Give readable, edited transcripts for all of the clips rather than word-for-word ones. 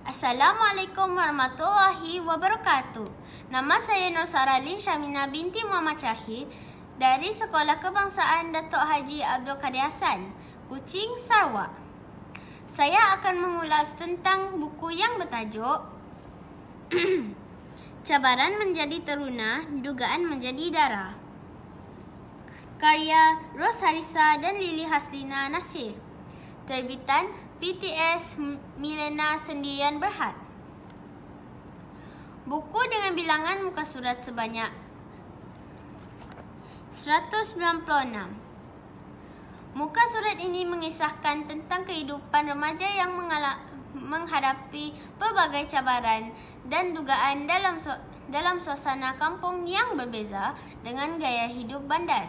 Assalamualaikum warahmatullahi wabarakatuh. Nama saya Nur Saralin Syamina binti Muhammad Syahid dari Sekolah Kebangsaan Datuk Haji Abdul Kadir Hassan, Kuching, Sarawak. Saya akan mengulas tentang buku yang bertajuk Cabaran Menjadi Teruna, Dugaan Menjadi Dara, karya Ros Harisa dan Lili Haslina Nasir, terbitan PTS Milena Sendirian Berhad. Buku dengan bilangan muka surat sebanyak 196. Muka surat ini mengisahkan tentang kehidupan remaja yang menghadapi pelbagai cabaran dan dugaan dalam suasana kampung yang berbeza dengan gaya hidup bandar.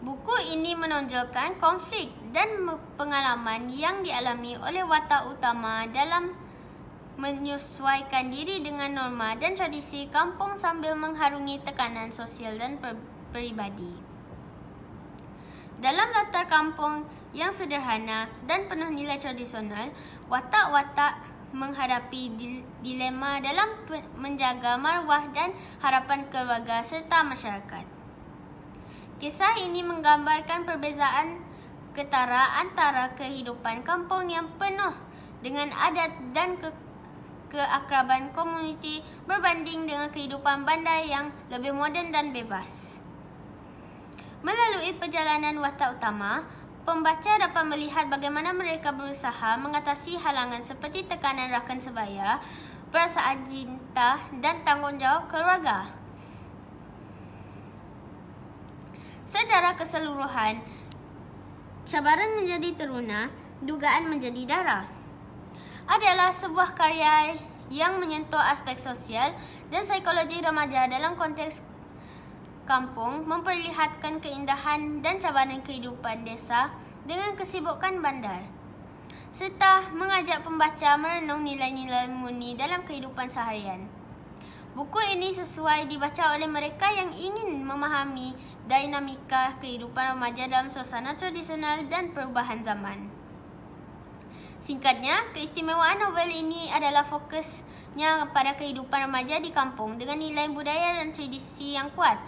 Buku ini menonjolkan konflik dan pengalaman yang dialami oleh watak utama dalam menyesuaikan diri dengan norma dan tradisi kampung sambil mengharungi tekanan sosial dan peribadi. Dalam latar kampung yang sederhana dan penuh nilai tradisional, watak-watak menghadapi dilema dalam menjaga maruah dan harapan keluarga serta masyarakat. Kisah ini menggambarkan perbezaan ketara antara kehidupan kampung yang penuh dengan adat dan keakraban komuniti berbanding dengan kehidupan bandar yang lebih moden dan bebas. Melalui perjalanan watak utama, pembaca dapat melihat bagaimana mereka berusaha mengatasi halangan seperti tekanan rakan sebaya, perasaan cinta dan tanggungjawab keluarga. Secara keseluruhan, Cabaran Menjadi Teruna, Dugaan Menjadi Dara adalah sebuah karya yang menyentuh aspek sosial dan psikologi remaja dalam konteks kampung, memperlihatkan keindahan dan cabaran kehidupan desa dengan kesibukan bandar, serta mengajak pembaca merenung nilai-nilai murni dalam kehidupan seharian. Buku ini sesuai dibaca oleh mereka yang ingin memahami dinamika kehidupan remaja dalam suasana tradisional dan perubahan zaman. Singkatnya, keistimewaan novel ini adalah fokusnya pada kehidupan remaja di kampung dengan nilai budaya dan tradisi yang kuat,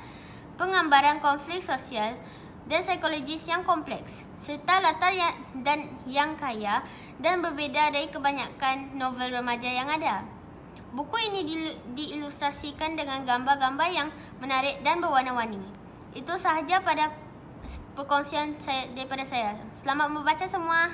penggambaran konflik sosial dan psikologis yang kompleks, serta latar yang kaya dan berbeza dari kebanyakan novel remaja yang ada. Buku ini diilustrasikan dengan gambar-gambar yang menarik dan berwarna-warni. Itu sahaja pada perkongsian daripada saya. Selamat membaca semua.